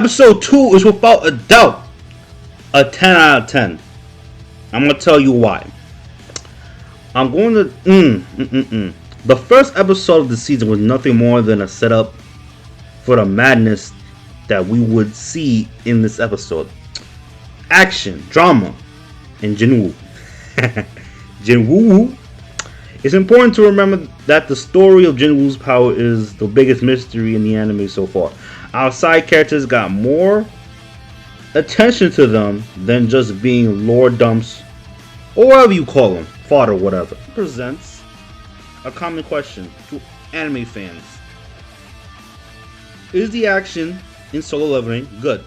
Episode 2 is without a doubt a 10 out of 10. I'm going to tell you why. I'm going to. The first episode of the season was nothing more than a setup for the madness that we would see in this episode. Action, drama, and Jinwoo. Jinwoo. It's important to remember that the story of Jinwoo's power is the biggest mystery in the anime so far. Our side characters got more attention to them than just being lore dumps, or whatever you call them, fodder, whatever. Presents a common question to anime fans. Is the action in Solo Leveling good?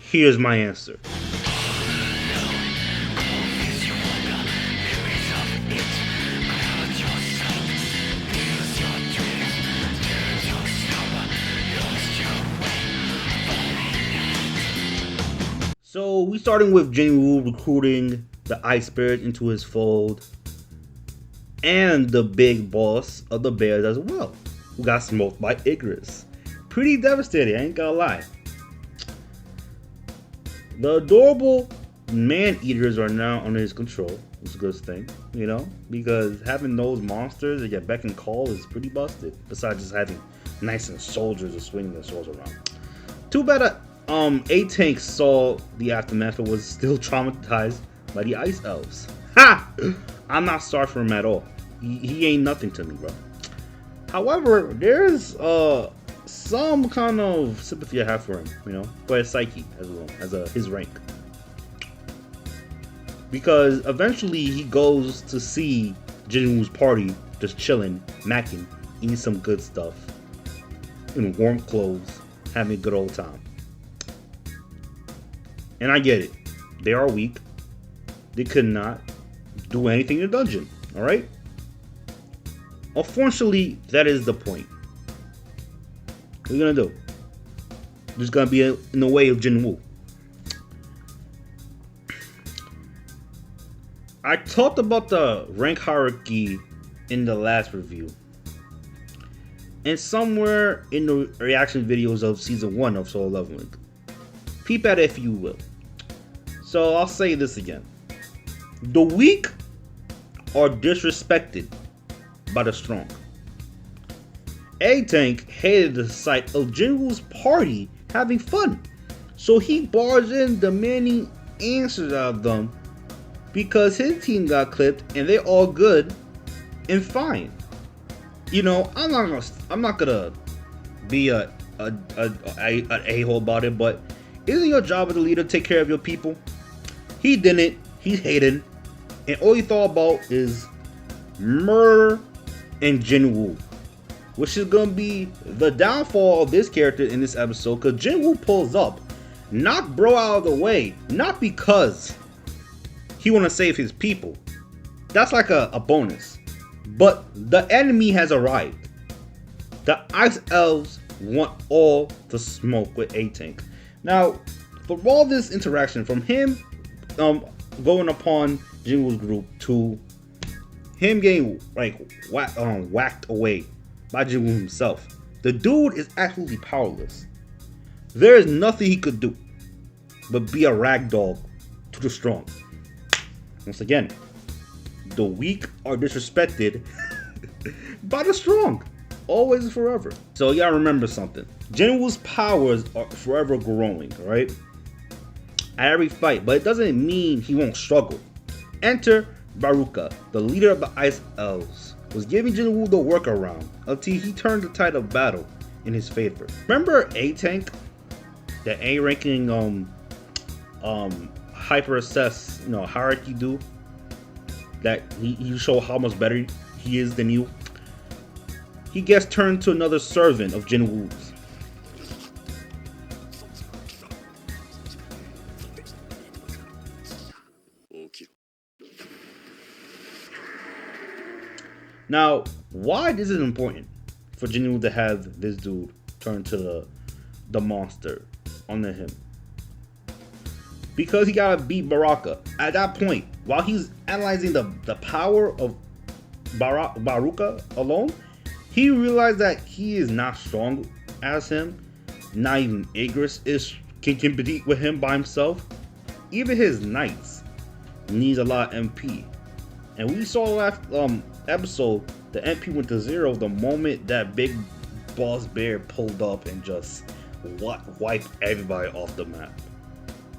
Here's my answer. So we starting with Jinwoo recruiting the Ice Spirit into his fold, and the big boss of the bears as well, who got smoked by Icarus. Pretty devastating, I ain't gonna lie. The adorable man-eaters are now under his control. It's a good thing, you know, because having those monsters at your beck and call is pretty busted. Besides just having nice and soldiers to swing their swords around. Too bad A-Tank saw the aftermath and was still traumatized by the Ice Elves. Ha! I'm not sorry for him at all. He ain't nothing to me, bro. However, there's some kind of sympathy I have for him, you know, for his psyche as well as his rank. Because eventually he goes to see Jinwoo's party just chilling, macking, eating some good stuff, in warm clothes, having a good old time. And I get it. They are weak. They could not do anything in the dungeon. Alright? Unfortunately, that is the point. What are you gonna do? There's gonna be in the way of Jinwoo. I talked about the rank hierarchy in the last review. And somewhere in the reaction videos of season 1 of Solo Leveling. Peep at it if you will. So I'll say this again. The weak are disrespected by the strong. A-Tank hated the sight of Jinwoo's party having fun. So he barged in demanding answers out of them because his team got clipped and they're all good and fine. You know, I'm not gonna be an a-hole about it, but isn't your job as a leader to take care of your people? He didn't. He hated. And all he thought about is murder and Jinwoo. Which is going to be the downfall of this character in this episode. Because Jinwoo pulls up. Knock bro out of the way. Not because he want to save his people. That's like a bonus. But the enemy has arrived. The Ice Elves want all the smoke with A-Tank. Now, for all this interaction, from him going upon Jinwoo's group to him getting like whacked away by Jinwoo himself, the dude is absolutely powerless. There is nothing he could do but be a ragdoll to the strong. Once again, the weak are disrespected by the strong. Always and forever. So y'all remember something. Jinwoo's powers are forever growing, right? At every fight, but it doesn't mean he won't struggle. Enter Baruka, the leader of the Ice Elves, was giving Jinwoo the workaround until he turned the tide of battle in his favor. Remember A-Tank? That A-ranking hyper assess, you know, hierarchy dude? That he show how much better he is than you. He gets turned to another servant of Jinwoo's. Now, why this is important for Jinwoo to have this dude turn to the monster under him? Because he gotta beat Baraka. At that point, while he's analyzing the power of Baruka alone, he realized that he is not strong as him, Not even Igris can compete with him by himself. Even his knights needs a lot of MP. And we saw last episode, the MP went to 0 the moment that big boss bear pulled up and just wiped everybody off the map.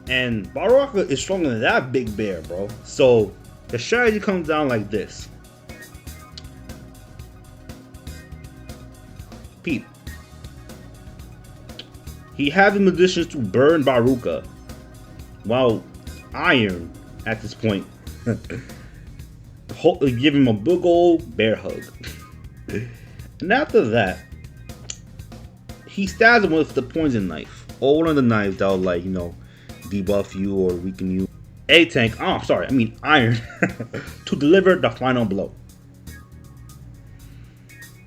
And Baraka is stronger than that big bear, bro. So the strategy comes down like this. Peep. He had the magicians to burn Baruka, while Iron, at this point, give him a big old bear hug. And after that, he stabs him with the poison knife, or one of the knives that will, like, you know, debuff you or weaken you. Iron, to deliver the final blow.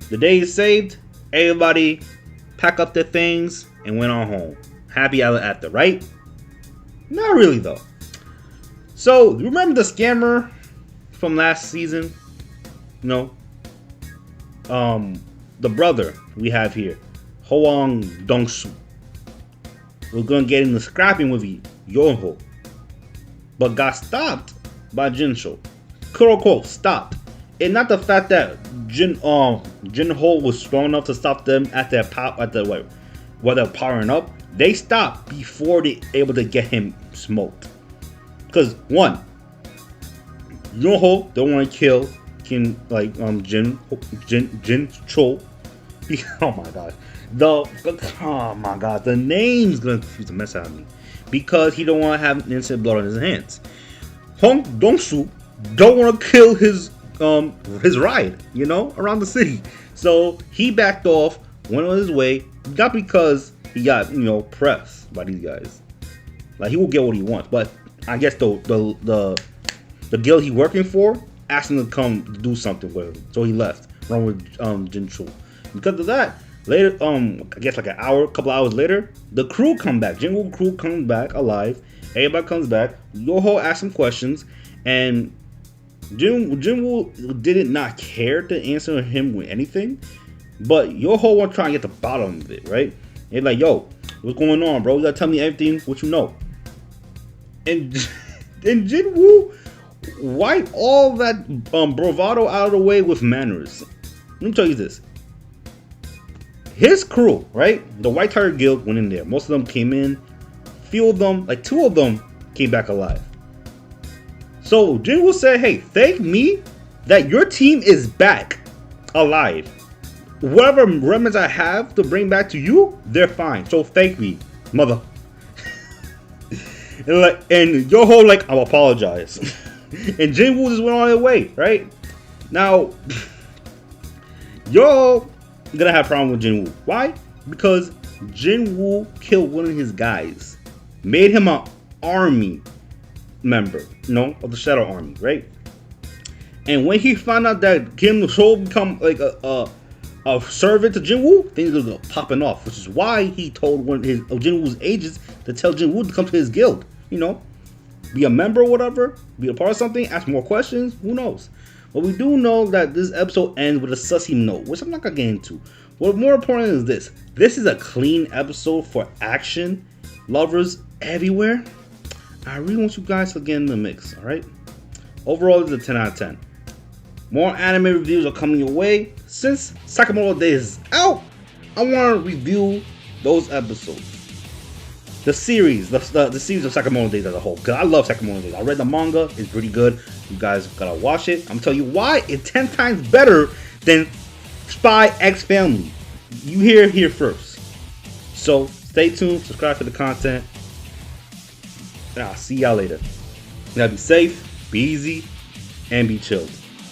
The day is saved. Everybody pack up their things and went on home. Happy ever after, right? Not really though. So remember the scammer from last season? No. The brother we have here, Hoang Dongsu. We're gonna get in the scrapping with Yoho, but got stopped by Jinsho. Kuroko stopped. And not the fact that Jinho was strong enough to stop them at their while they're powering up. They stopped before they able to get him smoked. Because one, Yoho don't want to kill Jincho. Oh my god, the name's gonna confuse the mess out of me. Because he don't want to have innocent blood on his hands. Hong Dongsu don't want to kill his ride, you know, around the city. So he backed off, went on his way, not because he got, you know, pressed by these guys. Like, he will get what he wants, but I guess the guild he working for asked him to come do something with him, so he left, wrong with Jincho. Because of that, later, I guess like a couple hours later, the crew come back. Jinwoo crew comes back alive. Everybody comes back. Yoho asks some questions, and Jinwoo did not care to answer him with anything, but Yoho want to try and get the bottom of it, right? They're like, yo, what's going on, bro? You gotta tell me everything what you know. And Jinwoo wipe all that bravado out of the way with manners. Let me tell you this. His crew, right? The White Tiger Guild went in there. Most of them came in. Few of them, like 2 of them, came back alive. So Jinwoo said, hey, thank me that your team is back alive. Whatever remnants I have to bring back to you, they're fine. So thank me, mother. and Yoho like, I'll apologize. And Jinwoo just went on their way, right? Now, Yoho gonna have a problem with Jinwoo. Why? Because Jinwoo killed one of his guys, made him an army member, you know, of the Shadow Army, right? And when he found out that Kim Soul become like a servant to Jinwoo, things were popping off, which is why he told one of his Jinwoo's agents to tell Jinwoo to come to his guild, you know, be a member or whatever, be a part of something, ask more questions, who knows. But we do know that this episode ends with a sussy note, which I'm not gonna get into. What more important is this? This is a clean episode for action lovers everywhere. I really want you guys to get in the mix, alright? Overall, it's a 10 out of 10. More anime reviews are coming your way. Since Sakamoto Days is out, I want to review those episodes. The series, the series of Sakamoto Days as a whole. Because I love Sakamoto Days. I read the manga. It's pretty good. You guys gotta watch it. I'm telling you why it's 10 times better than Spy X Family. You hear it here first. So stay tuned. Subscribe to the content. And I'll see y'all later. Now be safe, be easy, and be chilled.